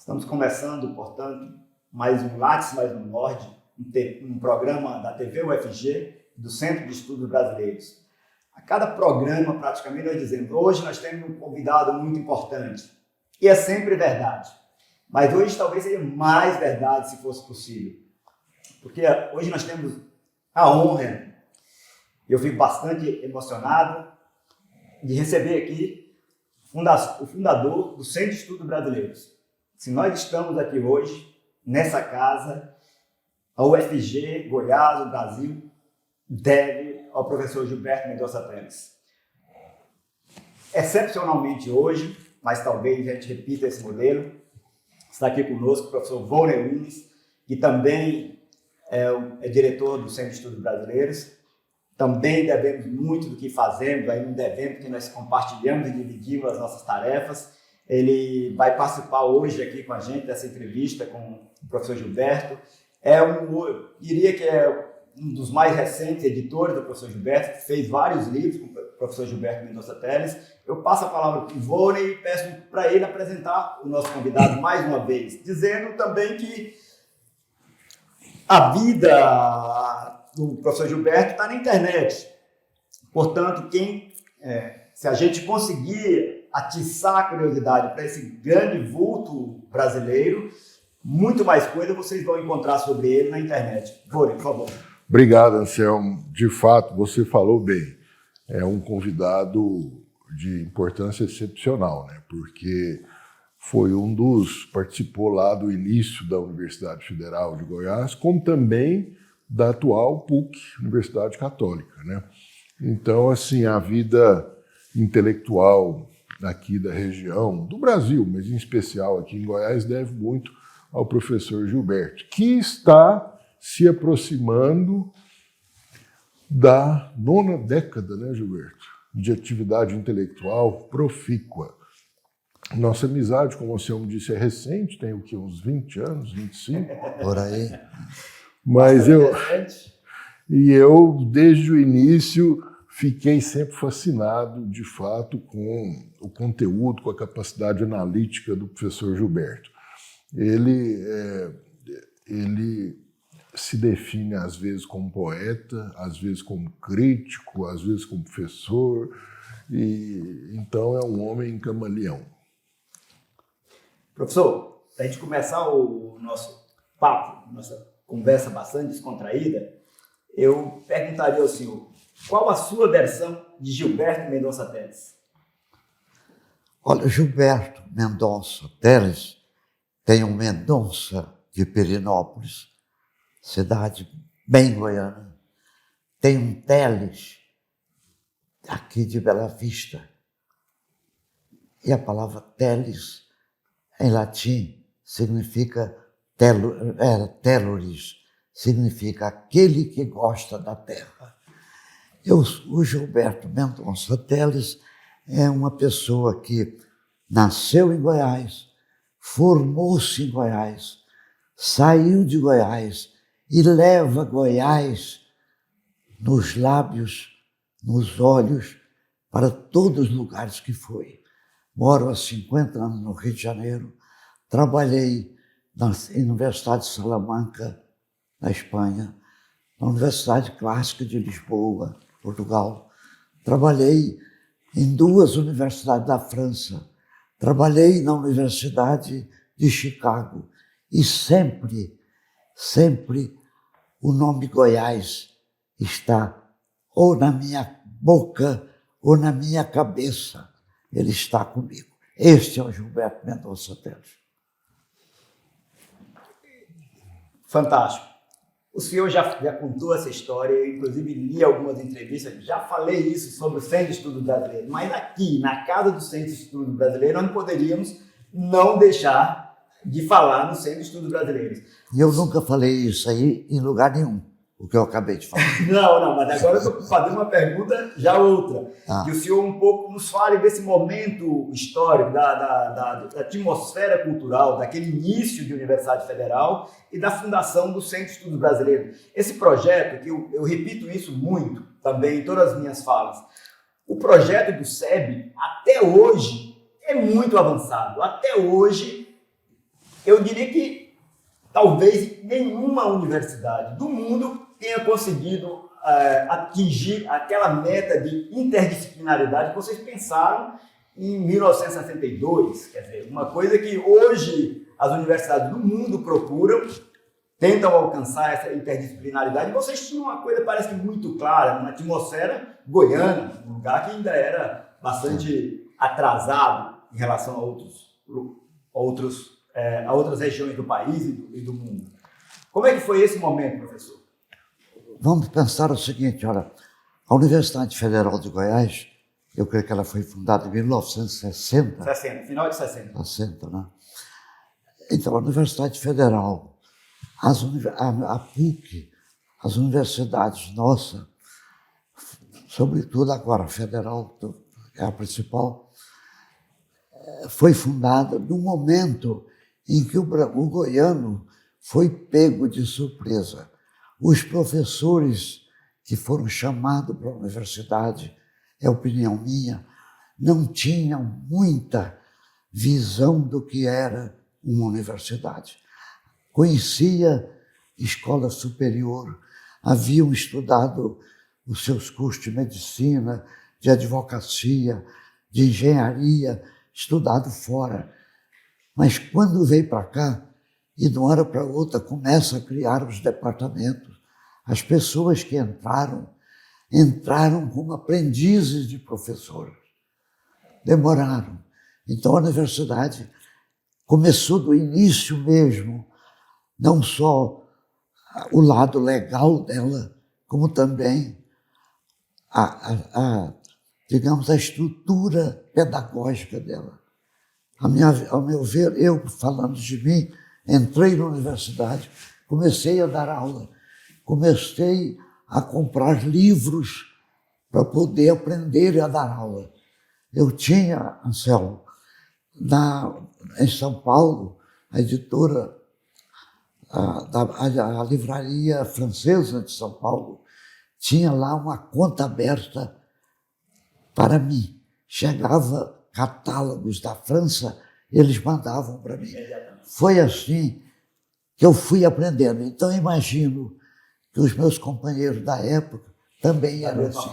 Estamos começando, portanto, mais um Lattes, mais um Nord, um programa da TV UFG, do Centro de Estudos Brasileiros. A cada programa, praticamente, nós dizemos, hoje nós temos um convidado muito importante. E é sempre verdade. Mas hoje talvez seja mais verdade, se fosse possível. Porque hoje nós temos a honra, eu fico bastante emocionado, de receber aqui o fundador do Centro de Estudos Brasileiros. Se nós estamos aqui hoje, nessa casa, a UFG, Goiás, o Brasil, deve ao professor Gilberto Mendonça Teles. Excepcionalmente hoje, mas talvez a gente repita esse modelo, está aqui conosco o professor Volney Nunes, que também é diretor do Centro de Estudos Brasileiros. Também devemos muito do que fazemos, aí não devemos, porque nós compartilhamos e dividimos as nossas tarefas. Ele vai participar hoje aqui com a gente dessa entrevista com o professor Gilberto. Eu diria que é um dos mais recentes editores do professor Gilberto, que fez vários livros com o professor Gilberto Mendonça Teles. Eu passo a palavra para o Volney e peço para ele apresentar o nosso convidado mais uma vez, dizendo também que a vida do professor Gilberto está na internet. Portanto, se a gente conseguir atiçar a curiosidade para esse grande vulto brasileiro, muito mais coisa vocês vão encontrar sobre ele na internet. Volney, por favor. Obrigado, Anselmo. De fato, você falou bem. É um convidado de importância excepcional, né? Porque foi participou lá do início da Universidade Federal de Goiás, como também da atual PUC, Universidade Católica, né? Então, assim, a vida intelectual aqui da região, do Brasil, mas em especial aqui em Goiás, deve muito ao professor Gilberto, que está se aproximando da 9ª década, né, Gilberto, de atividade intelectual profícua. Nossa amizade, como o senhor me disse, é recente, tem o quê? Uns 20 anos, 25? Por aí. Mas eu, desde o início, fiquei sempre fascinado, de fato, com o conteúdo, com a capacidade analítica do professor Gilberto. Ele se define, às vezes, como poeta, às vezes como crítico, às vezes como professor, e então é um homem camaleão. Professor, para a gente começar o nosso papo, nossa conversa bastante descontraída, eu perguntaria ao senhor, qual a sua versão de Gilberto Mendonça Teles? Olha, Gilberto Mendonça Teles tem um Mendonça de Perinópolis, cidade bem goiana. Tem um Teles aqui de Bela Vista. E a palavra Teles, em latim, significa teloris, significa aquele que gosta da terra. O Gilberto Mendonça Teles é uma pessoa que nasceu em Goiás, formou-se em Goiás, saiu de Goiás e leva Goiás nos lábios, nos olhos, para todos os lugares que foi. Moro há 50 anos no Rio de Janeiro, trabalhei na Universidade de Salamanca, na Espanha, na Universidade Clássica de Lisboa, Portugal. Trabalhei em 2 universidades da França. Trabalhei na Universidade de Chicago. E sempre o nome Goiás está ou na minha boca ou na minha cabeça. Ele está comigo. Este é o Gilberto Mendonça Teles. Fantástico. O senhor já contou essa história, eu inclusive li algumas entrevistas, já falei isso sobre o Centro de Estudos Brasileiros, mas aqui, na casa do Centro de Estudos Brasileiros, nós não poderíamos não deixar de falar no Centro de Estudos Brasileiros. E eu nunca falei isso aí em lugar nenhum, o que eu acabei de falar. Não, mas agora eu estou fazendo uma pergunta já outra. Que o senhor um pouco nos fale desse momento histórico, da atmosfera cultural, daquele início de Universidade Federal e da fundação do Centro de Estudos Brasileiros. Esse projeto, que eu repito isso muito também em todas as minhas falas, o projeto do SEB, até hoje, é muito avançado. Até hoje, eu diria que talvez nenhuma universidade do mundo tenha conseguido atingir aquela meta de interdisciplinaridade que vocês pensaram em 1962. Quer dizer, uma coisa que hoje as universidades do mundo procuram, tentam alcançar essa interdisciplinaridade. E vocês tinham uma coisa, parece que muito clara, uma atmosfera goiana, um lugar que ainda era bastante atrasado em relação a outras regiões do país e do mundo. Como é que foi esse momento, professor? Vamos pensar o seguinte, olha, a Universidade Federal de Goiás, eu creio que ela foi fundada em 1960. 60, final de 60. 60, né? Então, a Universidade Federal, a PUC, as universidades nossas, sobretudo agora a Federal, é a principal, foi fundada num momento em que o goiano foi pego de surpresa. Os professores que foram chamados para a universidade, é opinião minha, não tinham muita visão do que era uma universidade. Conhecia escola superior, haviam estudado os seus cursos de medicina, de advocacia, de engenharia, estudado fora. Mas quando veio para cá, e de uma hora para outra começa a criar os departamentos, as pessoas que entraram como aprendizes de professores. Demoraram. Então a universidade começou do início mesmo, não só o lado legal dela, como também digamos, a estrutura pedagógica dela. Ao meu ver, eu, falando de mim, entrei na universidade, comecei a dar aula, comecei a comprar livros para poder aprender a dar aula. Eu tinha, Anselmo, em São Paulo, a editora, a livraria francesa de São Paulo, tinha lá uma conta aberta para mim. Chegava catálogos da França, eles mandavam para mim. Foi assim que eu fui aprendendo. Então, imagino que os meus companheiros da época também eram assim.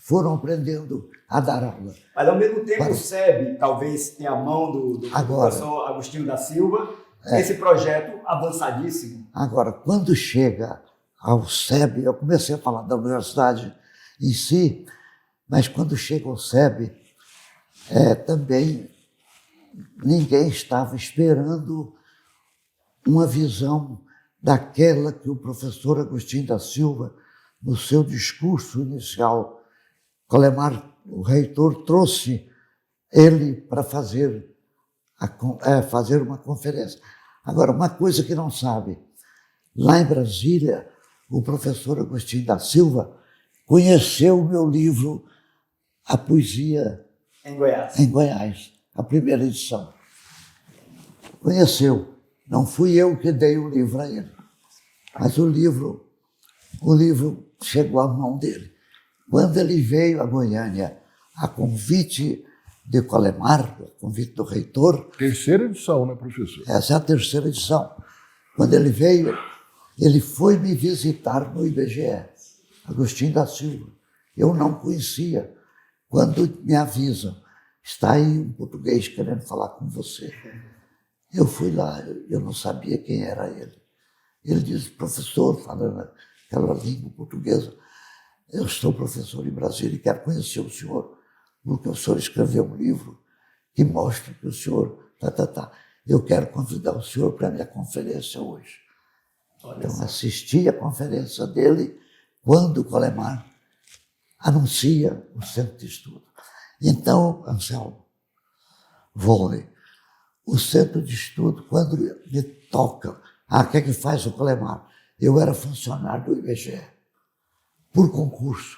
Foram aprendendo a dar aula. Mas, ao mesmo tempo, o SEB talvez tenha a mão do professor Agostinho da Silva, esse projeto avançadíssimo. Agora, quando chega ao SEB, eu comecei a falar da universidade em si, mas quando chega ao SEB, também ninguém estava esperando uma visão daquela que o professor Agostinho da Silva, no seu discurso inicial, Colemar, o reitor, trouxe ele para fazer uma conferência. Agora, uma coisa que não sabe, lá em Brasília, o professor Agostinho da Silva conheceu o meu livro, A Poesia em Goiás, a primeira edição. Conheceu. Não fui eu que dei o livro a ele, mas o livro chegou à mão dele. Quando ele veio a Goiânia, a convite de Colemar, a convite do reitor... Terceira edição, né, professor? Essa é a terceira edição. Quando ele veio, ele foi me visitar no IBGE, Agostinho da Silva. Eu não conhecia. Quando me avisam, está aí um português querendo falar com você. Eu fui lá, eu não sabia quem era ele. Ele disse, professor, falando aquela língua portuguesa, eu sou professor em Brasília e quero conhecer o senhor, porque o senhor escreveu um livro que mostra que o senhor... Eu quero convidar o senhor para a minha conferência hoje. Então, assisti a conferência dele quando o Colemar anuncia o centro de estudo. Então, Anselmo, Volney, o centro de estudo, quando me toca, o que é que faz o Colemar? Eu era funcionário do IBGE, por concurso.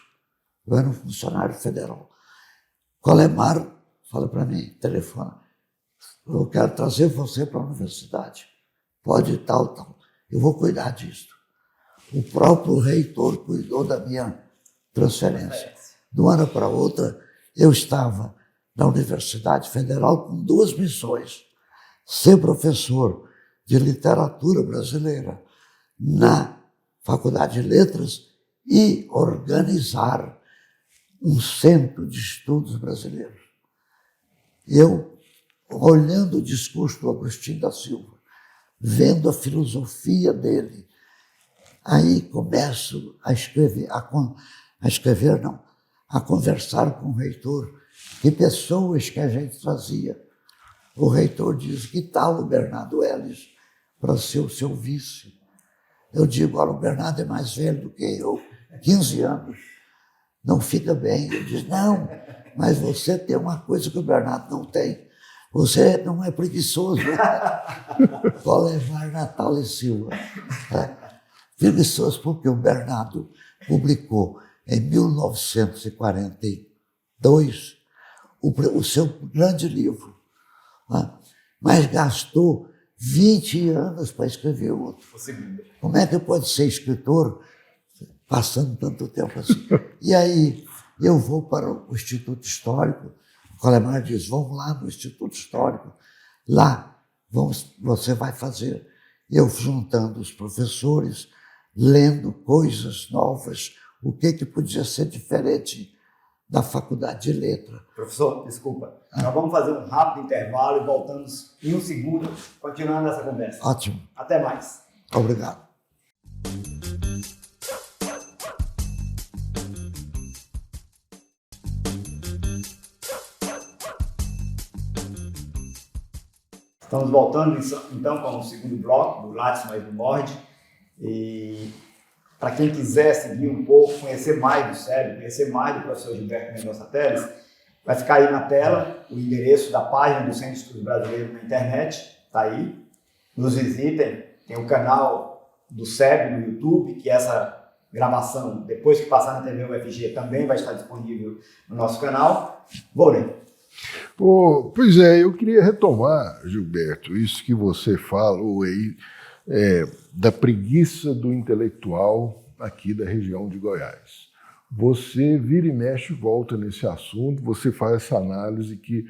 Eu era um funcionário federal. Colemar fala para mim, telefona, eu quero trazer você para a universidade. Pode tal. Eu vou cuidar disso. O próprio reitor cuidou da minha transferência. De uma hora para outra, eu estava na Universidade Federal com duas missões. Ser professor de literatura brasileira na Faculdade de Letras e organizar um centro de estudos brasileiros. Eu, olhando o discurso do Agostinho da Silva, vendo a filosofia dele, aí começo a escrever, a conversar com o reitor, que pessoas que a gente trazia. O reitor diz, que tal o Bernardo Ellis para ser o seu vice? Eu digo, olha, o Bernardo é mais velho do que eu, 15 anos, não fica bem. Ele diz, não, mas você tem uma coisa que o Bernardo não tem. Você não é preguiçoso. Colemar Natal e Silva. Preguiçoso porque o Bernardo publicou em 1942 o seu grande livro, mas gastou 20 anos para escrever outro. Como é que pode ser escritor passando tanto tempo assim? E aí eu vou para o Instituto Histórico, o Colemar diz, vamos lá no Instituto Histórico, lá você vai fazer. Eu juntando os professores, lendo coisas novas, o que podia ser diferente da Faculdade de Letras. Professor, desculpa, nós vamos fazer um rápido intervalo e voltamos em um segundo, continuando essa conversa. Ótimo. Até mais. Obrigado. Estamos voltando então com o segundo bloco do Lattes mais do Morde. E para quem quiser seguir um pouco, conhecer mais do SEB, conhecer mais do professor Gilberto Mendonça Teles, vai ficar aí na tela o endereço da página do Centro de Estudos Brasileiro na internet, está aí. Nos visitem, tem o canal do SEB no YouTube, que essa gravação, depois que passar na TV UFG, também vai estar disponível no nosso canal. Volney. Pois é, eu queria retomar, Gilberto, isso que você falou aí, da preguiça do intelectual aqui da região de Goiás. Você vira e mexe e volta nesse assunto, você faz essa análise que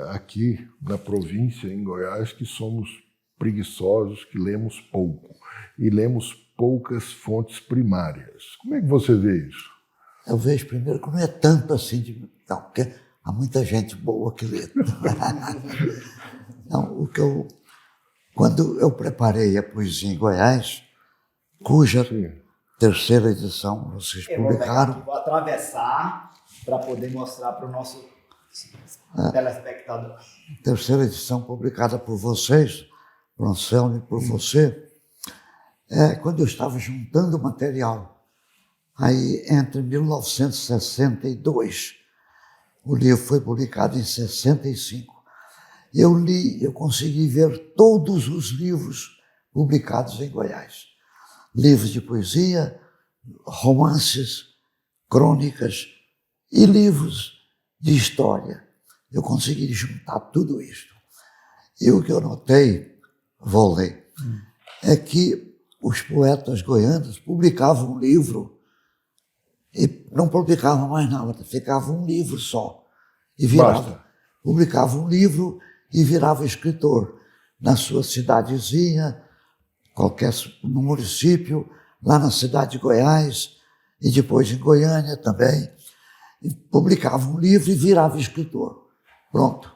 aqui na província, em Goiás, que somos preguiçosos, que lemos pouco e lemos poucas fontes primárias. Como é que você vê isso? Eu vejo primeiro que não é tanto assim, não, porque há muita gente boa que lê. Não, quando eu preparei a poesia em Goiás, cuja terceira edição vocês publicaram. Vou atravessar para poder mostrar para o nosso telespectador. Terceira edição publicada por vocês, por Anselmo e por você, quando eu estava juntando material, aí entre 1962, o livro foi publicado em 65, eu li, eu consegui ver todos os livros publicados em Goiás. Livros de poesia, romances, crônicas e livros de história. Eu consegui juntar tudo isso. E o que eu notei, vou ler, é que os poetas goianos publicavam um livro e não publicavam mais nada, ficava um livro só. E virava. Publicava um livro e virava escritor na sua cidadezinha, no município, lá na cidade de Goiás, e depois em Goiânia também. E publicava um livro e virava escritor. Pronto.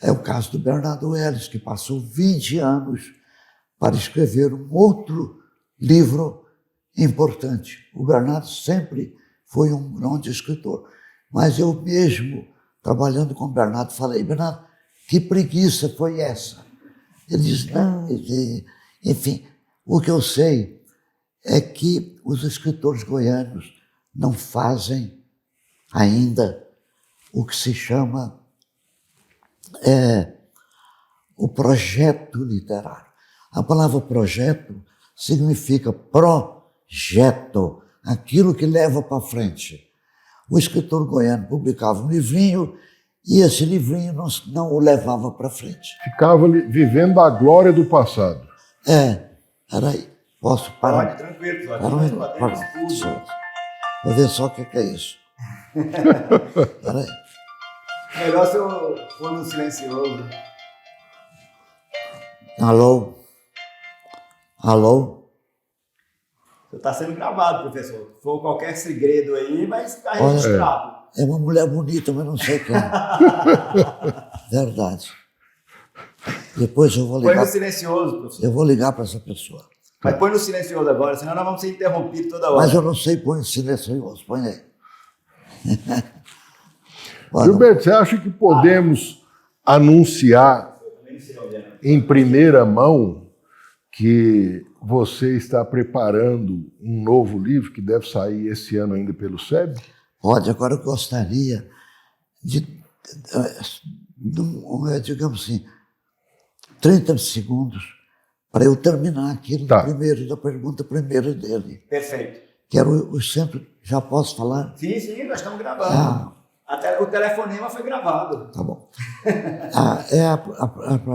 É o caso do Bernardo Ellis, que passou 20 anos para escrever um outro livro importante. O Bernardo sempre foi um grande escritor. Mas eu mesmo, trabalhando com o Bernardo, falei, Bernardo, que preguiça foi essa? Ele disse, não, enfim, o que eu sei é que os escritores goianos não fazem ainda o que se chama o projeto literário. A palavra projeto significa projeto, aquilo que leva para frente. O escritor goiano publicava um livrinho e esse livrinho não o levava para frente. Ficava vivendo a glória do passado. Peraí, posso parar? Pode, tranquilo, Para. Vou ver só o que é isso. Peraí. Melhor se eu for no silencioso. Alô? Alô? Você está sendo gravado, professor. Se for qualquer segredo aí, vai ficar Olha, registrado. É uma mulher bonita, mas não sei quem. Verdade. Depois eu vou Põe no ligar. silencioso, professor. Eu vou ligar para essa pessoa. Mas põe no silencioso agora, senão nós vamos ser interrompidos toda hora. Mas eu não sei pôr em silencioso. Põe aí. Olha, Gilberto, você acha que podemos anunciar em primeira mão que você está preparando um novo livro que deve sair esse ano ainda pelo SEB? pode, agora eu gostaria de, digamos assim, 30 segundos para eu terminar aquilo Tá. primeiro, da pergunta primeira dele. Perfeito. Que era o centro. Já posso falar? Sim, sim, nós estamos gravando. Ah, Até o telefonema foi gravado. tá bom.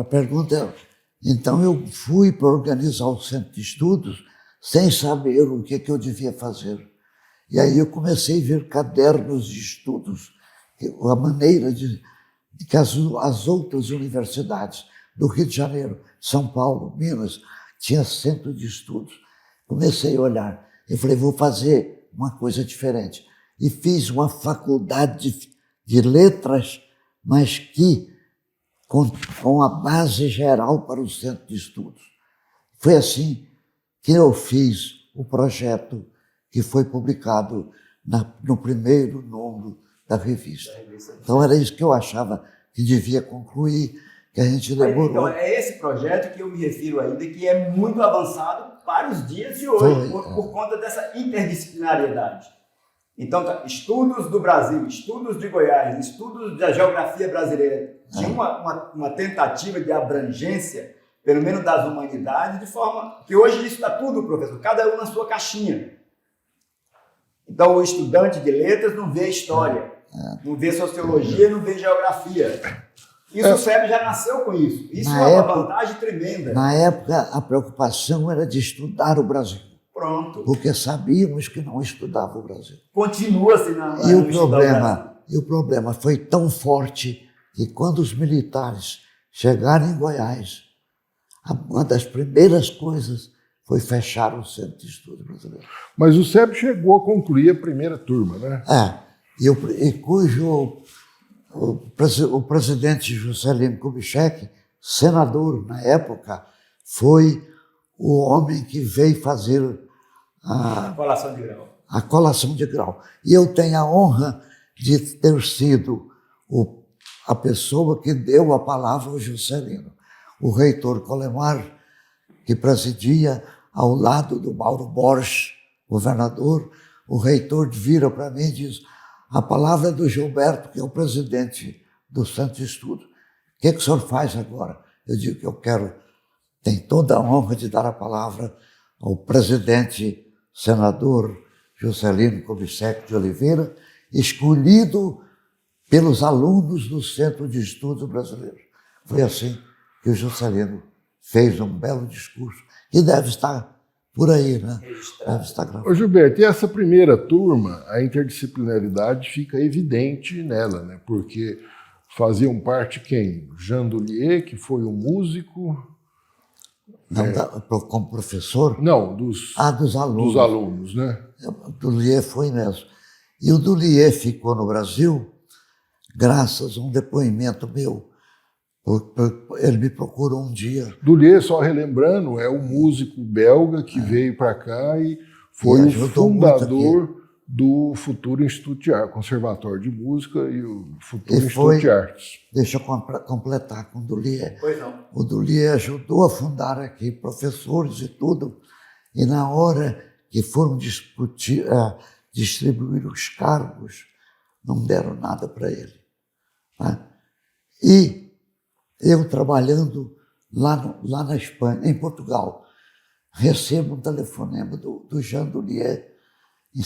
A pergunta. Então, eu fui para organizar o centro de estudos sem saber o que eu devia fazer. E aí eu comecei a ver cadernos de estudos, a maneira de que as outras universidades do Rio de Janeiro, São Paulo, Minas, tinha centro de estudos. Comecei a olhar. Eu falei, vou fazer uma coisa diferente. E fiz uma faculdade de letras, mas que com a base geral para o centro de estudos. Foi assim que eu fiz o projeto que foi publicado no primeiro número da revista. Então era isso que eu achava que devia concluir, que a gente demorou. Então, é esse projeto que eu me refiro ainda, que é muito avançado para os dias de hoje, por conta dessa interdisciplinariedade. Então, estudos do Brasil, estudos de Goiás, estudos da geografia brasileira, tinha uma tentativa de abrangência, pelo menos das humanidades, de forma que hoje isso está tudo, professor, cada um na sua caixinha. Então, o estudante de letras não vê história, não vê sociologia, não vê geografia. Isso o SEB já nasceu com isso. Isso é uma vantagem tremenda. Na época, a preocupação era de estudar o Brasil. Pronto. Porque sabíamos que não estudava o Brasil. Continua assim na E o problema foi tão forte que quando os militares chegaram em Goiás, uma das primeiras coisas foi fechar o Centro de Estudo Brasileiro. Mas o SEB chegou a concluir a primeira turma, né? E cujo o presidente Juscelino Kubitschek, senador na época, foi o homem que veio fazer a colação de grau. E eu tenho a honra de ter sido a pessoa que deu a palavra ao Juscelino. O reitor Colemar, que presidia ao lado do Mauro Borges, governador, o reitor vira para mim e diz: a palavra é do Gilberto, que é o presidente do Centro de Estudo. O que o senhor faz agora? Eu digo que eu tenho toda a honra de dar a palavra ao presidente, senador Juscelino Kubitschek de Oliveira, escolhido pelos alunos do Centro de Estudos Brasileiro. Foi assim que o Juscelino fez um belo discurso, que deve estar por aí, né? Deve estar gravado. Ô Gilberto, e essa primeira turma, a interdisciplinaridade fica evidente nela, né? Porque faziam parte quem? Jean Dulier, que foi um músico. Não, como professor? Não, dos alunos. Dos alunos, né? O Dulier foi mesmo. E o Dulier ficou no Brasil graças a um depoimento meu. Ele me procurou um dia. Dulier, só relembrando, é um músico belga que veio para cá e foi o fundador do futuro Instituto de Arte, Conservatório de Música e o futuro Instituto de Artes. Deixa eu completar com o Dulier. Pois não. O Dulier ajudou a fundar aqui professores e tudo, e na hora que foram distribuir os cargos, não deram nada para ele. Né? E eu trabalhando lá na Espanha, em Portugal, recebo um telefonema do Jean Dulier em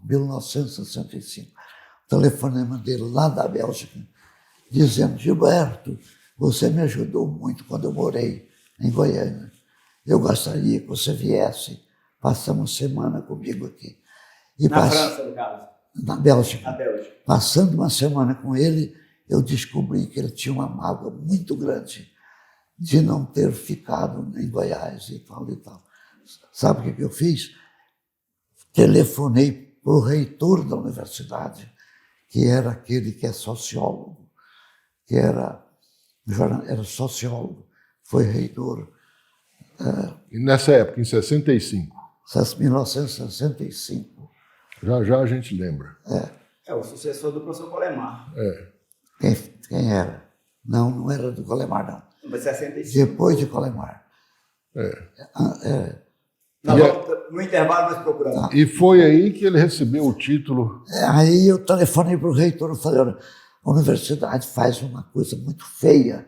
1965. O telefonema dele lá da Bélgica, dizendo: Gilberto, você me ajudou muito quando eu morei em Goiânia. Eu gostaria que você viesse passar uma semana comigo aqui. Na França, no caso? Na Bélgica. Na Bélgica. Passando uma semana com ele eu descobri que ele tinha uma mágoa muito grande de não ter ficado em Goiás e tal e tal. Sabe o que eu fiz? Telefonei para o reitor da universidade, que era aquele que é sociólogo, que era sociólogo, foi reitor. E nessa época, em 65? 1965. Já a gente lembra. É o sucessor do professor Colemar. Quem era? Não era do Colemar, não. Mas 65. Depois de Colemar. No intervalo nós procuramos. E foi aí que ele recebeu o título. Aí eu telefonei para o reitor e falei, olha, a universidade faz uma coisa muito feia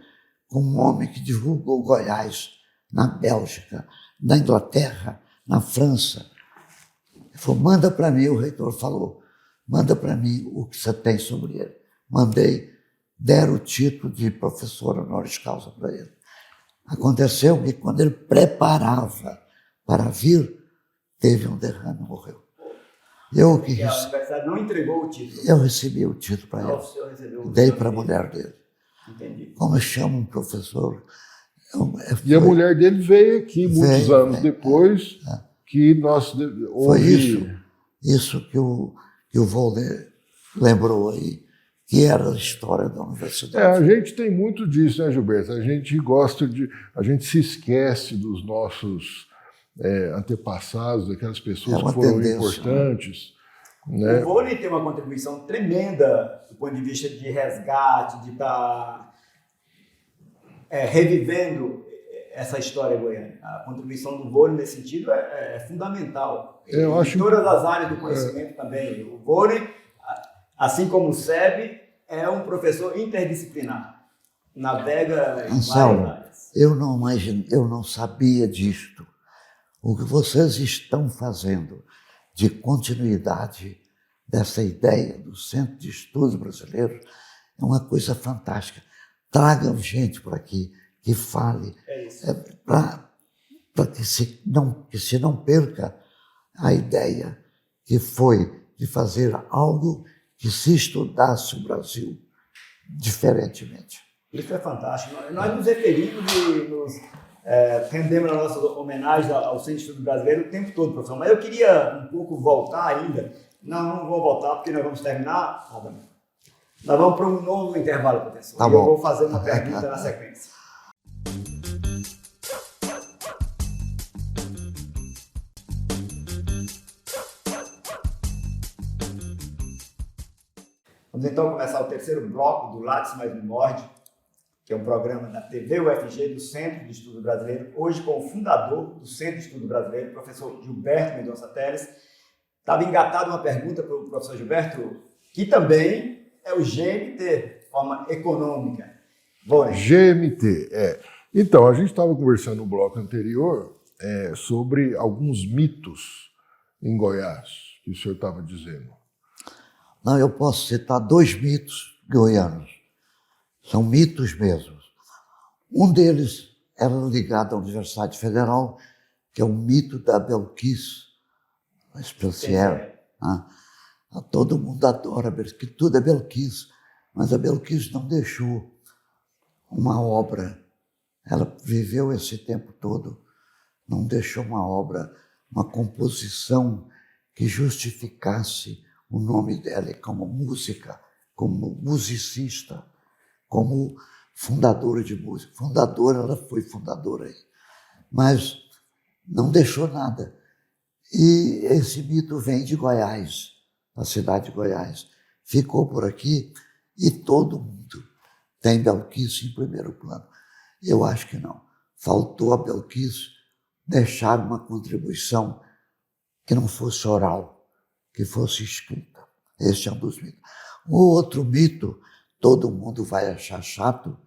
com um homem que divulgou Goiás na Bélgica, na Inglaterra, na França. Ele falou, manda para mim, o reitor falou, manda para mim o que você tem sobre ele. Mandei, deram o título de professor honoris causa para ele. Aconteceu que quando ele preparava para vir, teve um derrame e morreu. E a universidade não entregou o título. Eu recebi o título para ele. O senhor recebeu. Dei para a mulher dele. Entendi. Como chama um professor? E a mulher dele veio aqui muitos anos depois, que nós foi isso que o Volney lembrou aí, que era a história da universidade. A gente tem muito disso, né, Gilberto? A gente gosta de... A gente se esquece dos nossos antepassados, daquelas pessoas que foram importantes. Né? O Volney tem uma contribuição tremenda do ponto de vista de resgate, de estar revivendo essa história goiana. A contribuição do Volney nesse sentido é fundamental. Em todas as áreas do conhecimento também. O Volney, assim como o SEB, é um professor interdisciplinar. Navega em várias áreas. Eu não sabia disto. O que vocês estão fazendo de continuidade dessa ideia do Centro de Estudos Brasileiros é uma coisa fantástica. Tragam gente por aqui que fale, para que se não perca a ideia que foi de fazer algo que se estudasse o Brasil diferentemente. Isso é fantástico. Nós nos referimos e nos rendemos a nossa homenagem ao Centro de Estudos Brasileiro o tempo todo, professor. Mas eu queria um pouco voltar ainda. Não vou voltar porque nós vamos terminar. Nós vamos para um novo intervalo, professor. Tá bom. Eu vou fazer uma pergunta na sequência. Vamos então começar o terceiro bloco do Lattes Mais Me Morde, que é um programa da TV UFG, do Centro de Estudo Brasileiro, hoje com o fundador do Centro de Estudo Brasileiro, o professor Gilberto Mendonça Teles. Estava engatada uma pergunta para o professor Gilberto, que também é o GMT, de forma econômica. GMT, Então, a gente estava conversando no bloco anterior sobre alguns mitos em Goiás, que o senhor estava dizendo. Não, eu posso citar 2 mitos goianos. São mitos mesmo. Um deles era ligado à Universidade Federal, que é o mito da Belquis Especial. Todo mundo adora que tudo é Belquis, mas a Belquis não deixou uma obra. Ela viveu esse tempo todo, não deixou uma obra, uma composição que justificasse o nome dela como música, como musicista, como fundadora de música. Ela foi fundadora aí, mas não deixou nada. E esse mito vem de Goiás, da cidade de Goiás. Ficou por aqui e todo mundo tem Belquis em primeiro plano. Eu acho que não. Faltou a Belquis deixar uma contribuição que não fosse oral, que fosse escrita. Esse é um dos mitos. O outro mito, todo mundo vai achar chato.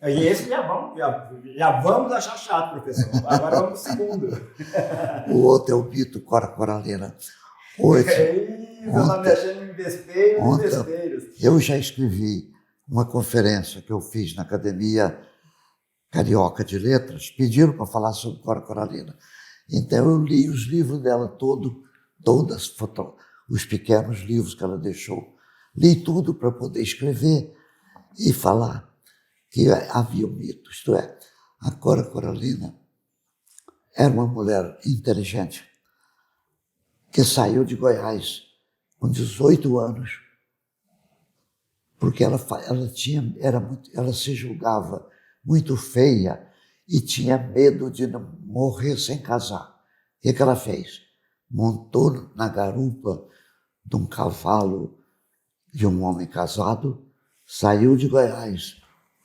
E esse já vamos achar chato, professor. Agora vamos para o segundo. O outro é o mito Cora Coralina. Eu já escrevi uma conferência que eu fiz na Academia Carioca de Letras, pediram para falar sobre Cora Coralina. Então eu li os livros dela todos, os pequenos livros que ela deixou. Li tudo para poder escrever. e falar que havia um mito, isto é, a Cora Coralina era uma mulher inteligente que saiu de Goiás com 18 anos, porque ela se julgava muito feia e tinha medo de não morrer sem casar. O que ela fez? Montou na garupa de um cavalo de um homem casado, saiu de Goiás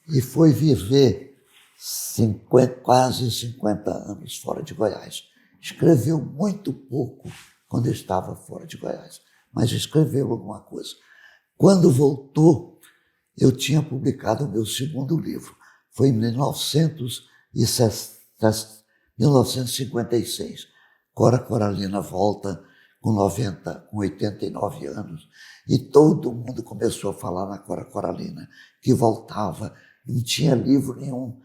e foi viver quase 50 anos fora de Goiás. Escreveu muito pouco quando estava fora de Goiás, mas escreveu alguma coisa. Quando voltou, eu tinha publicado o meu segundo livro. Foi em 1956. Cora Coralina volta com 89 anos, e todo mundo começou a falar na Cora Coralina, que voltava, não tinha livro nenhum.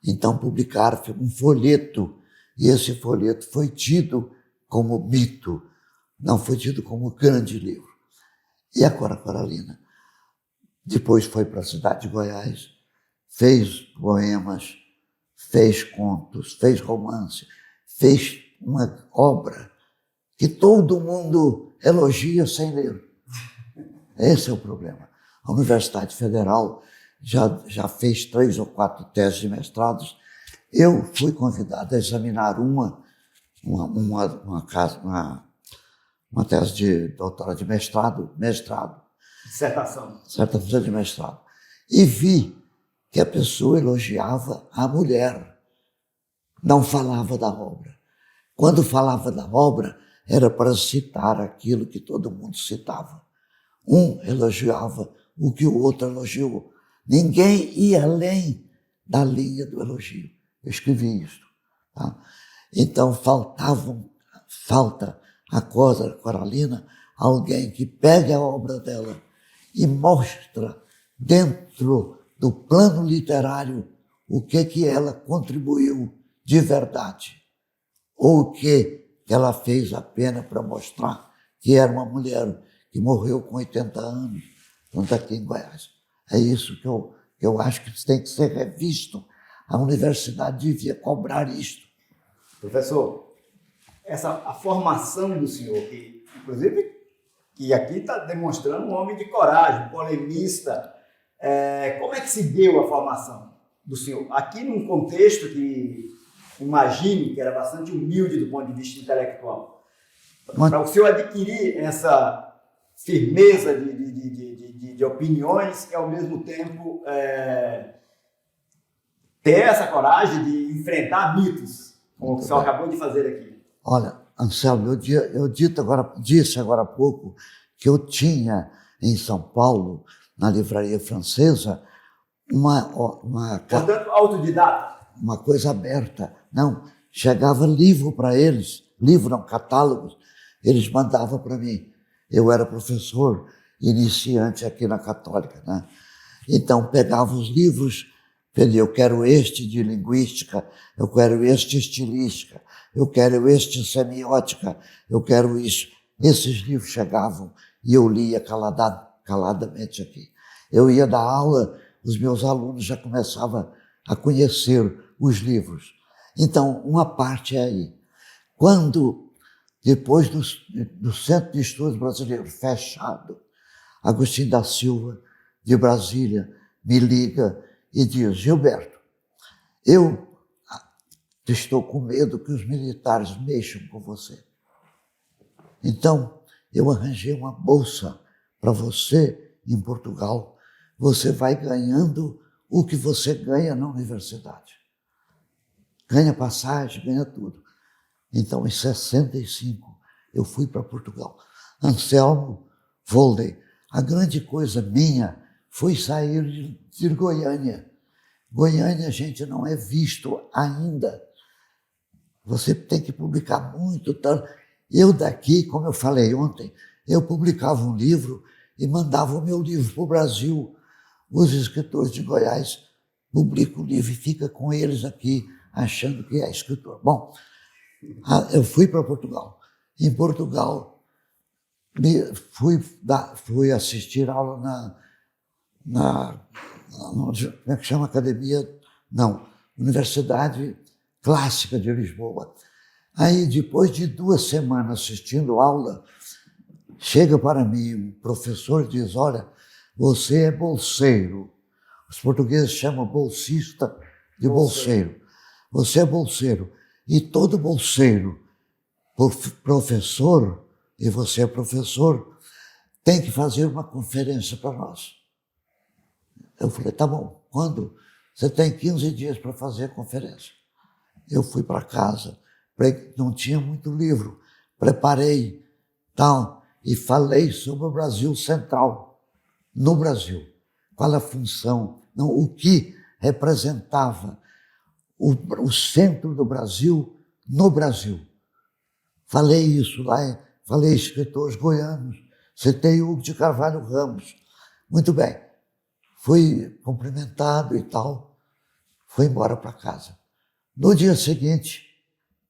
Então publicaram um folheto, e esse folheto foi tido como mito, não foi tido como grande livro. E a Cora Coralina depois foi para a cidade de Goiás, fez poemas, fez contos, fez romance, fez uma obra que todo mundo elogia sem ler. Esse é o problema. A Universidade Federal já fez 3 ou 4 teses de mestrados. Eu fui convidado a examinar uma tese de doutorado de mestrado, Dissertação de mestrado, e vi que a pessoa elogiava a mulher, não falava da obra. Quando falava da obra, era para citar aquilo que todo mundo citava. Um elogiava o que o outro elogiou. Ninguém ia além da linha do elogio. Eu escrevi isso. Tá? Então, falta a Cora Coralina alguém que pegue a obra dela e mostra dentro do plano literário o que ela contribuiu de verdade, ou o que ela fez apenas para mostrar que era uma mulher que morreu com 80 anos, tanto aqui em Goiás. É isso que eu acho que tem que ser revisto. A universidade devia cobrar isto. Professor, a formação do senhor, que inclusive que aqui está demonstrando um homem de coragem, polemista, como é que se deu a formação do senhor? Aqui num contexto que imagino que era bastante humilde do ponto de vista intelectual. Para o senhor adquirir essa firmeza de opiniões e, ao mesmo tempo, ter essa coragem de enfrentar mitos, como o senhor acabou de fazer aqui. Olha, Anselmo, eu disse agora há pouco que eu tinha em São Paulo, na livraria francesa, Portanto, autodidata. Uma coisa aberta. Não, chegava livro para eles, catálogos, eles mandavam para mim. Eu era professor iniciante aqui na Católica, né? Então, pegava os livros, eu quero este de linguística, eu quero este estilística, eu quero este semiótica, eu quero isso. Esses livros chegavam e eu lia caladamente aqui. Eu ia dar aula, os meus alunos já começavam a conhecer os livros. Então, uma parte é aí. Quando, depois do Centro de Estudos Brasileiros fechado, Agostinho da Silva, de Brasília, me liga e diz: Gilberto, eu estou com medo que os militares mexam com você. Então, eu arranjei uma bolsa para você em Portugal. Você vai ganhando o que você ganha na universidade. Ganha passagem, ganha tudo. Então, em 65, eu fui para Portugal. Anselmo Volney, a grande coisa minha foi sair de Goiânia. Goiânia, gente, não é visto ainda. Você tem que publicar muito. Eu daqui, como eu falei ontem, eu publicava um livro e mandava o meu livro para o Brasil. Os escritores de Goiás publicam o livro e ficam com eles aqui, achando que é escritor. Bom, eu fui para Portugal. Em Portugal, fui assistir aula como é que chama? Academia? Não, Universidade Clássica de Lisboa. Aí, depois de 2 semanas assistindo aula, chega para mim um professor e diz, olha, você é bolseiro. Os portugueses chamam bolsista de bolseiro. Você é bolseiro. E todo bolseiro, professor, e você é professor, tem que fazer uma conferência para nós. Eu falei, tá bom, quando? Você tem 15 dias para fazer a conferência. Eu fui para casa, não tinha muito livro, preparei, tal, e falei sobre o Brasil Central, no Brasil. Qual a função, não, o que representava o centro do Brasil no Brasil. Falei isso lá, falei escritores goianos, citei Hugo de Carvalho Ramos. Muito bem, fui cumprimentado e tal, fui embora para casa. No dia seguinte,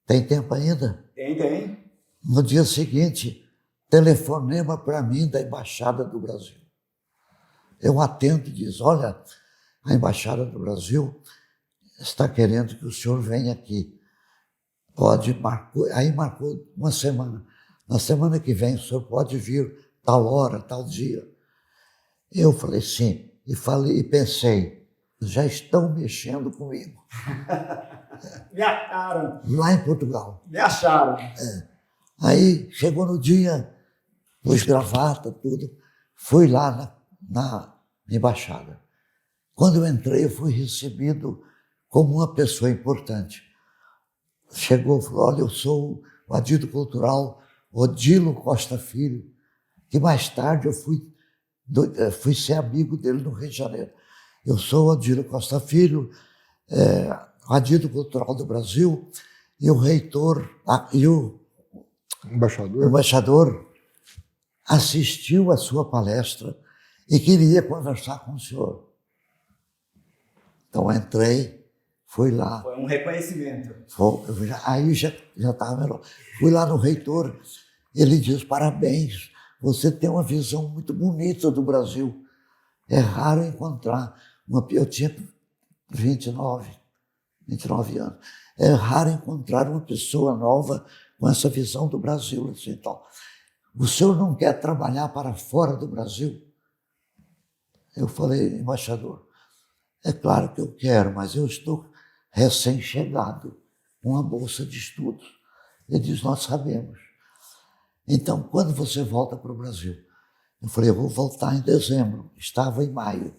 tem tempo ainda? Tem. No dia seguinte, telefonema para mim da Embaixada do Brasil. Eu atendo e diz, olha, a Embaixada do Brasil está querendo que o senhor venha aqui. Aí marcou uma semana. Na semana que vem o senhor pode vir tal hora, tal dia. Eu falei sim, e pensei, já estão mexendo comigo. Me acharam. Lá em Portugal. Me acharam. Aí chegou no dia, pus gravata, tudo, fui lá na embaixada. Quando eu entrei, eu fui recebido como uma pessoa importante. Chegou e falou, olha, eu sou o adido cultural Odilo Costa Filho, que mais tarde eu fui ser amigo dele no Rio de Janeiro. Eu sou o Odilo Costa Filho, adido cultural do Brasil, e o reitor e o embaixador assistiu à sua palestra e queria conversar com o senhor. Então entrei, fui lá. Foi um reconhecimento. Aí já estava melhor. Fui lá no reitor, ele diz, parabéns, você tem uma visão muito bonita do Brasil. É raro encontrar eu tinha 29 anos. É raro encontrar uma pessoa nova com essa visão do Brasil. Assim, então, o senhor não quer trabalhar para fora do Brasil? Eu falei, embaixador, é claro que eu quero, mas eu estou recém-chegado com uma bolsa de estudos. Ele diz, nós sabemos. Então, quando você volta para o Brasil? Eu falei, eu vou voltar em dezembro. Estava em maio.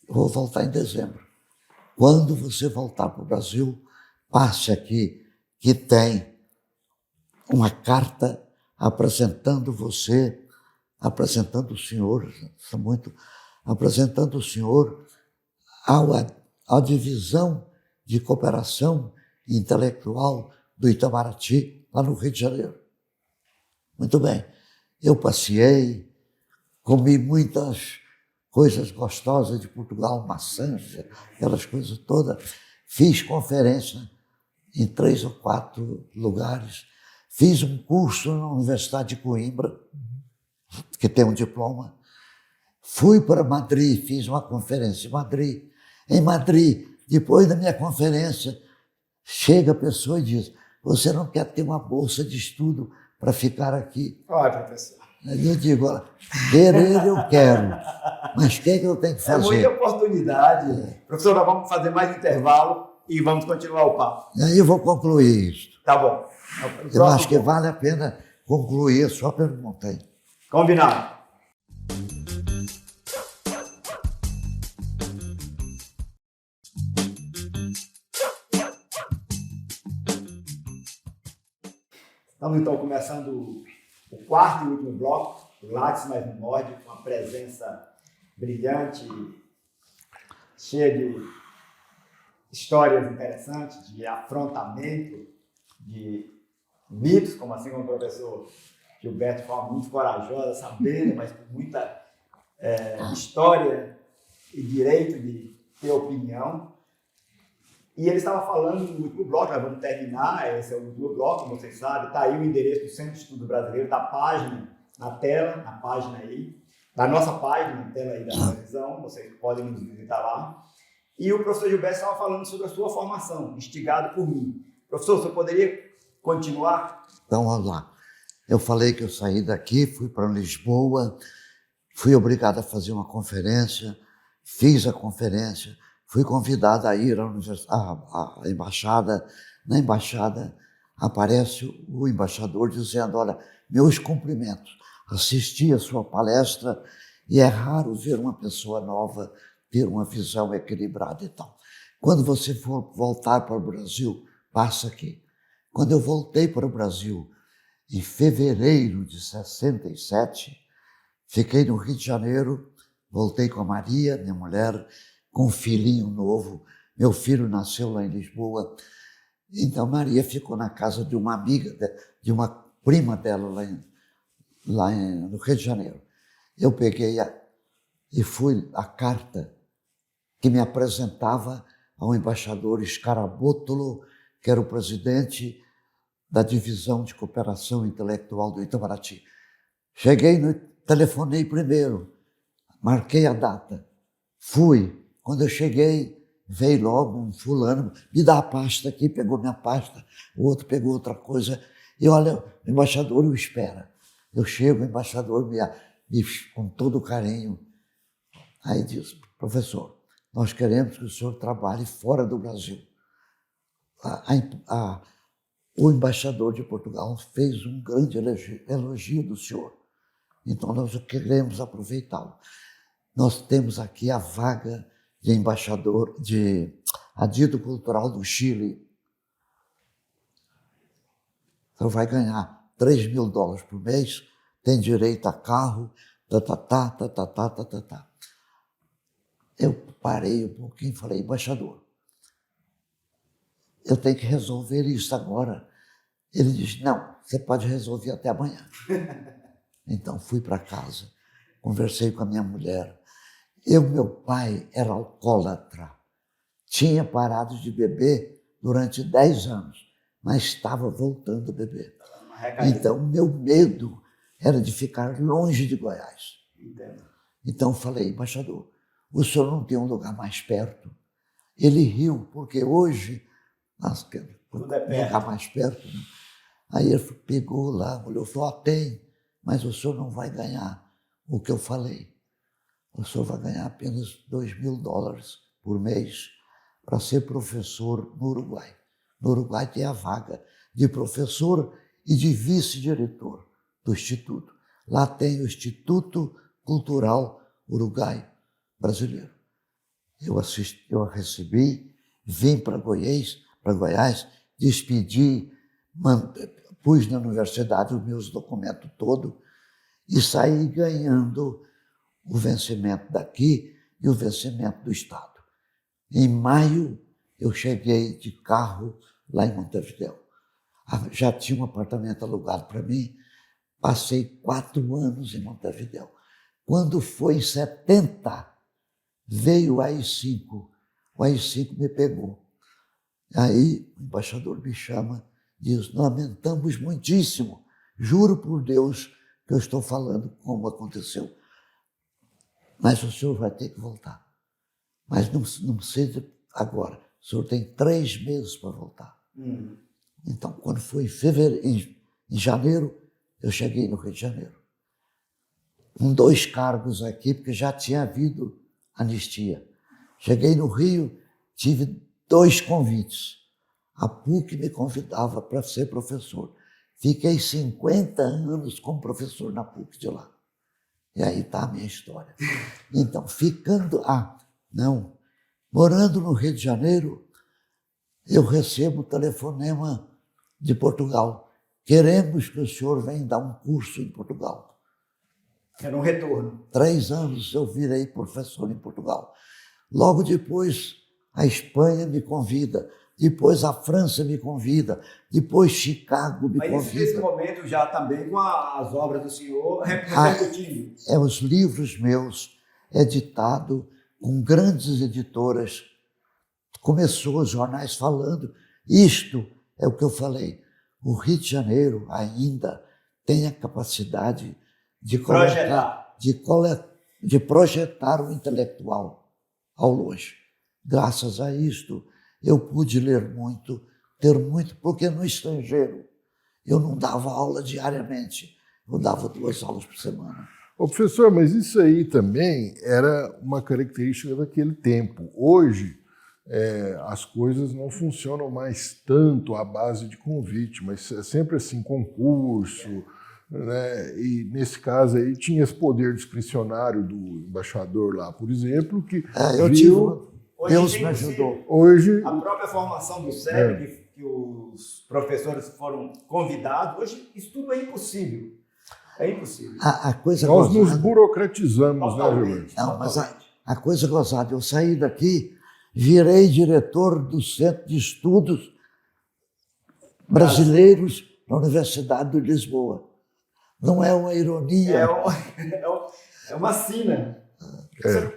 Eu vou voltar em dezembro. Quando você voltar para o Brasil, passe aqui, que tem uma carta apresentando você, apresentando o senhor à divisão de cooperação intelectual do Itamaraty, lá no Rio de Janeiro. Muito bem. Eu passeei, comi muitas coisas gostosas de Portugal, maçãs, aquelas coisas todas. Fiz conferência em 3 ou 4 lugares. Fiz um curso na Universidade de Coimbra, que tem um diploma. Fui para Madrid, fiz uma conferência em Madrid. Em Madrid, depois da minha conferência, chega a pessoa e diz, você não quer ter uma bolsa de estudo para ficar aqui? Olha, professor. Aí eu digo, olha, querer eu quero, mas o que é que eu tenho que fazer? É muita oportunidade. Professor, nós vamos fazer mais um intervalo e vamos continuar o papo. Aí eu vou concluir isso. Tá bom. Eu acho que vale a pena concluir a sua pergunta aí. Combinado. Estamos então começando o quarto e último bloco, o Lattes mais no Morde, com uma presença brilhante, cheia de histórias interessantes, de afrontamento, de mitos, como assim como o professor Gilberto de forma muito corajosa, sabendo, mas com muita história e direito de ter opinião. E ele estava falando no último bloco, nós vamos terminar, esse é o último bloco, como vocês sabem, está aí o endereço do Centro de Estudo Brasileiro, da página na tela, na página aí. da nossa página, tela aí da televisão, vocês podem nos visitar lá. E o professor Gilberto estava falando sobre a sua formação, instigado por mim. Professor, você poderia continuar? Então, vamos lá. Eu falei que eu saí daqui, fui para Lisboa, fui obrigado a fazer uma conferência, fiz a conferência, fui convidado a ir à embaixada. Na embaixada aparece o embaixador dizendo, olha, meus cumprimentos, assisti a sua palestra e é raro ver uma pessoa nova ter uma visão equilibrada e tal. Quando você for voltar para o Brasil, passa aqui. Quando eu voltei para o Brasil, em fevereiro de 67, fiquei no Rio de Janeiro, voltei com a Maria, minha mulher, com um filhinho novo. Meu filho nasceu lá em Lisboa. Então, Maria ficou na casa de uma amiga, de uma prima dela no Rio de Janeiro. Eu peguei e fui a carta que me apresentava ao embaixador Scarabotolo, que era o presidente da Divisão de Cooperação Intelectual do Itamaraty. Telefonei primeiro, marquei a data, fui. Quando eu cheguei, veio logo um fulano, me dá a pasta aqui, pegou minha pasta, o outro pegou outra coisa. E olha, o embaixador o espera. Eu chego, o embaixador com todo carinho. Aí diz, professor, nós queremos que o senhor trabalhe fora do Brasil. O embaixador de Portugal fez um grande elogio do senhor. Então, nós queremos aproveitá-lo. Nós temos aqui a vaga de embaixador de adido cultural do Chile. Então, vai ganhar $3.000 por mês, tem direito a carro, Eu parei um pouquinho e falei, embaixador, eu tenho que resolver isso agora. Ele disse, não, você pode resolver até amanhã. Então, fui para casa, conversei com a minha mulher. Meu pai era alcoólatra, tinha parado de beber durante 10 anos, mas estava voltando a beber. Então, meu medo era de ficar longe de Goiás. Então, falei, embaixador, o senhor não tem um lugar mais perto? Ele riu, porque hoje, um lugar mais perto, né? Aí ele pegou lá, olhou e falou, tem, mas o senhor não vai ganhar o que eu falei. O senhor vai ganhar apenas $2.000 por mês para ser professor no Uruguai. No Uruguai tem a vaga de professor e de vice-diretor do Instituto. Lá tem o Instituto Cultural Uruguai Brasileiro. Eu a recebi, vim para Goiás, despedi, pus na universidade os meus documentos todos e saí ganhando o vencimento daqui e o vencimento do Estado. Em maio, eu cheguei de carro lá em Montevidéu. Já tinha um apartamento alugado para mim, passei 4 anos em Montevidéu. Quando foi em 70, veio o AI-5 me pegou. Aí o embaixador me chama, diz, lamentamos muitíssimo, juro por Deus que eu estou falando como aconteceu. Mas o senhor vai ter que voltar. Mas não precisa agora. O senhor tem 3 meses para voltar. Então, quando foi em janeiro, eu cheguei no Rio de Janeiro. Com 2 cargos aqui, porque já tinha havido anistia. Cheguei no Rio, tive 2 convites. A PUC me convidava para ser professor. Fiquei 50 anos como professor na PUC de lá. E aí está a minha história. Então, morando no Rio de Janeiro, eu recebo o telefonema de Portugal. Queremos que o senhor venha dar um curso em Portugal. Era um retorno. 3 anos eu virei professor em Portugal. Logo depois, a Espanha me convida. Depois a França me convida, depois Chicago me convida. Mas nesse momento já também com as obras do senhor repercutindo. Os livros meus, editado com grandes editoras. Começou os jornais falando, isto é o que eu falei, o Rio de Janeiro ainda tem a capacidade de de projetar o intelectual ao longe. Graças a isto, eu pude ler muito, ter muito, porque no estrangeiro eu não dava aula diariamente, eu dava 2 aulas por semana. Ô, professor, mas isso aí também era uma característica daquele tempo. Hoje, as coisas não funcionam mais tanto à base de convite, mas é sempre assim, concurso, né? E nesse caso aí tinha esse poder discricionário do embaixador lá, por exemplo, que Eu viu... Hoje, Deus me inclusive, ajudou. Hoje, a própria formação do SEB, que os professores foram convidados, hoje isso tudo é impossível. É impossível. A coisa nós nos gozada, burocratizamos, né, Gilberto? não, mas a coisa gozada, eu saí daqui, virei diretor do Centro de Estudos Brasileiros da Universidade de Lisboa. Não é uma ironia. É uma sina.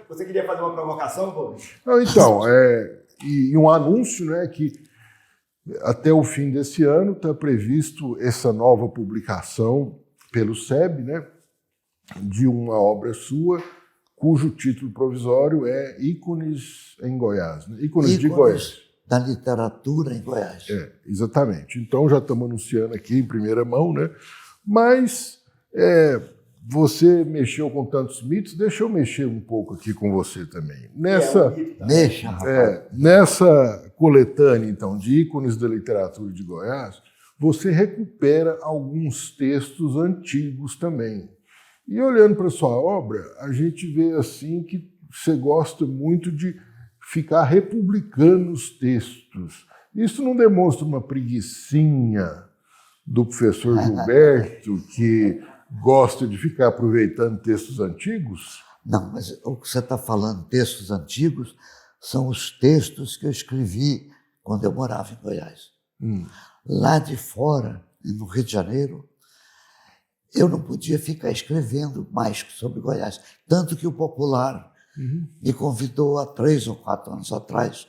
Você queria fazer uma provocação, Paulo? Não, então, e um anúncio, né, que até o fim desse ano está previsto essa nova publicação pelo SEB, né, de uma obra sua, cujo título provisório é Ícones em Goiás. Né? Ícones de Goiás. Da literatura em Goiás. Exatamente. Então já estamos anunciando aqui em primeira mão, né? Mas você mexeu com tantos mitos, deixa eu mexer um pouco aqui com você também. Mexa, rapaz. Nessa coletânea, então, de ícones da literatura de Goiás, você recupera alguns textos antigos também. E olhando para a sua obra, a gente vê assim que você gosta muito de ficar republicando os textos. Isso não demonstra uma preguicinha do professor Gilberto, que gosta de ficar aproveitando textos antigos? Não, mas o que você está falando, textos antigos, são os textos que eu escrevi quando eu morava em Goiás. Lá de fora, no Rio de Janeiro, eu não podia ficar escrevendo mais sobre Goiás. Tanto que o Popular me convidou há 3 ou 4 anos atrás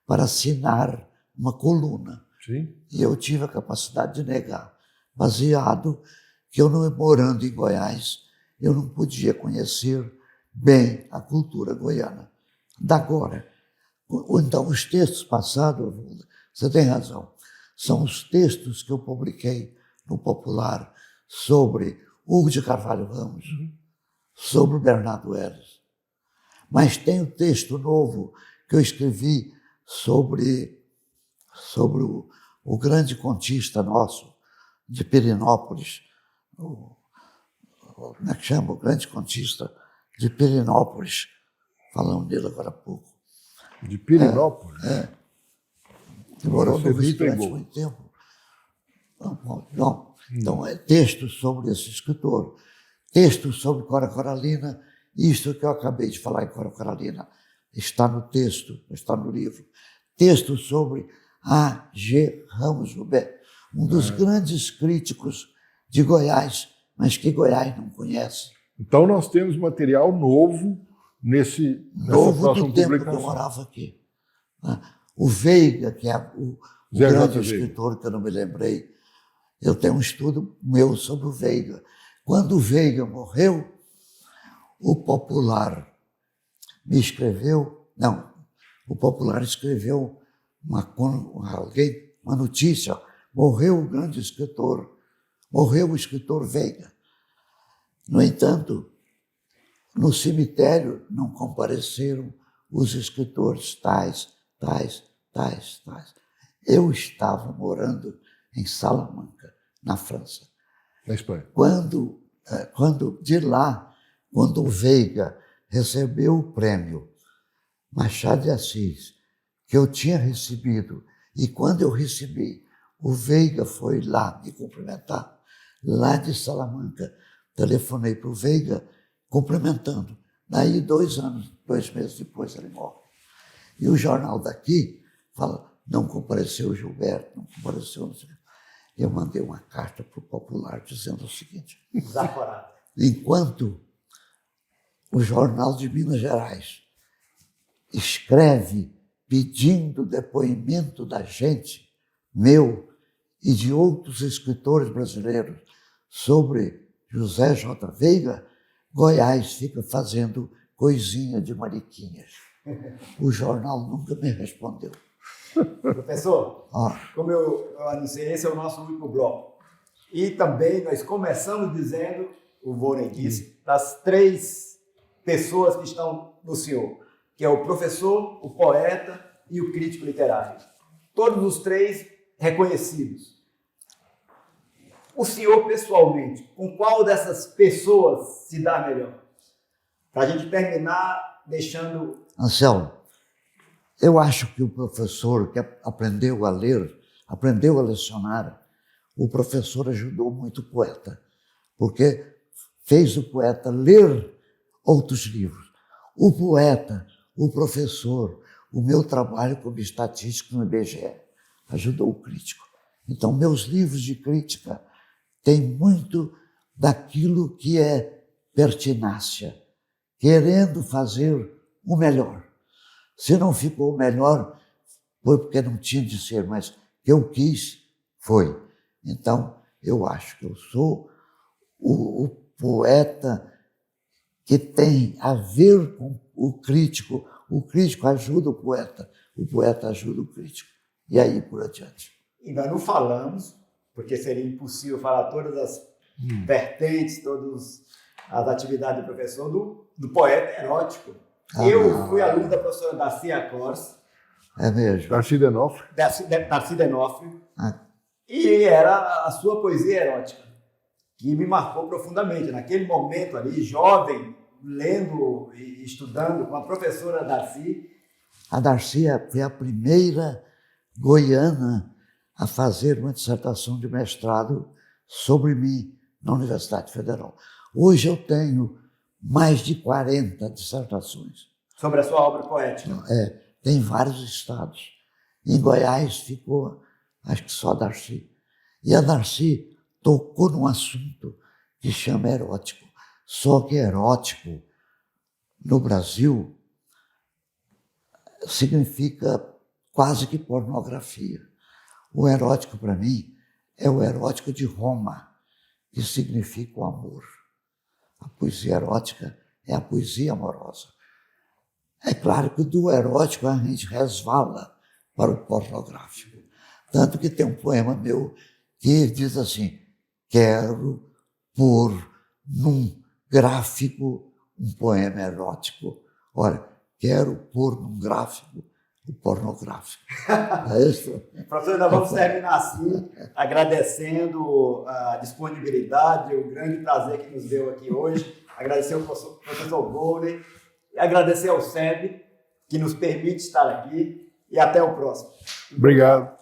para assinar uma coluna. Sim. E eu tive a capacidade de negar, baseado que eu, não morando em Goiás, eu não podia conhecer bem a cultura goiana. Agora, então, os textos passados, você tem razão, são os textos que eu publiquei no Popular sobre Hugo de Carvalho Ramos, sobre Bernardo Herres. Mas tem um texto novo que eu escrevi sobre o grande contista nosso, de Perinópolis, como é que chama? O grande contista de Perinópolis. Falamos dele agora há pouco. De Perinópolis? Que morou no Rio durante muito tempo. Não. Então, textos sobre esse escritor, textos sobre Cora Coralina, isto que eu acabei de falar em Cora Coralina, está no texto, está no livro. Textos sobre A. G. Ramos Gilberto, um dos grandes críticos de Goiás, mas que Goiás não conhece. Então nós temos material novo nessa próxima do tempo publicação. que eu morava aqui. O Veiga, que é o grande escritor que eu não me lembrei, eu tenho um estudo meu sobre o Veiga. Quando o Veiga morreu, o Popular me escreveu, o Popular escreveu uma notícia, morreu o grande escritor, morreu o escritor Veiga. No entanto, no cemitério não compareceram os escritores tais. Eu estava morando em Salamanca, na França. Na Espanha. Quando o Veiga recebeu o prêmio Machado de Assis, que eu tinha recebido, e quando eu recebi, o Veiga foi lá me cumprimentar, lá de Salamanca. Telefonei para o Veiga, cumprimentando. Daí 2 meses depois ele morre. E o jornal daqui fala, não compareceu o Gilberto, não compareceu, não sei. Eu mandei uma carta para o Popular dizendo o seguinte, Desaforado. enquanto o Jornal de Minas Gerais escreve pedindo depoimento da gente, meu e de outros escritores brasileiros, sobre José J. Veiga, Goiás fica fazendo coisinha de mariquinhas. O jornal nunca me respondeu. Professor, Ó, como eu anunciei, esse é o nosso último bloco. E também nós começamos dizendo, o Volney disse, das 3 pessoas que estão no senhor, que é o professor, o poeta e o crítico literário. Todos os 3 reconhecidos. O senhor, pessoalmente, com qual dessas pessoas se dá melhor? Para a gente terminar deixando... Anselmo, eu acho que o professor que aprendeu a ler, aprendeu a lecionar, o professor ajudou muito o poeta, porque fez o poeta ler outros livros. O poeta, o professor, o meu trabalho como estatístico no IBGE ajudou o crítico. Então, meus livros de crítica têm muito daquilo que é pertinácia, querendo fazer o melhor. Se não ficou o melhor, foi porque não tinha de ser, mas que eu quis, foi. Então, eu acho que eu sou o poeta que tem a ver com o crítico ajuda o poeta ajuda o crítico, e aí por adiante. E nós não falamos, porque seria impossível falar todas as vertentes, todas as atividades do professor, do poeta erótico. Eu fui aluno da professora Darcy Acors. É mesmo? Darcy Denofre. Darcy Denofre. Ah, E era a sua poesia erótica, que me marcou profundamente. Naquele momento ali, jovem, lendo e estudando com a professora Darcy. a Darcy foi a primeira goiana a fazer uma dissertação de mestrado sobre mim na Universidade Federal. Hoje eu tenho mais de 40 dissertações. Sobre a sua obra poética. Tem vários estados. Em Goiás ficou, acho que só Darcy. E a Darcy tocou num assunto que chama erótico. Só que erótico, no Brasil, significa quase que pornografia. O erótico, para mim, é o erótico de Roma, que significa o amor. A poesia erótica é a poesia amorosa. É claro que do erótico a gente resvala para o pornográfico. Tanto que tem um poema meu que diz assim: quero pôr num gráfico um poema erótico. Ora, quero pôr num gráfico o pornográfico. É isso? Professor, nós vamos terminar assim, agradecendo a disponibilidade, o grande prazer que nos deu aqui hoje. Agradecer ao professor Volney, agradecer ao SEB, que nos permite estar aqui, e até o próximo. Obrigado.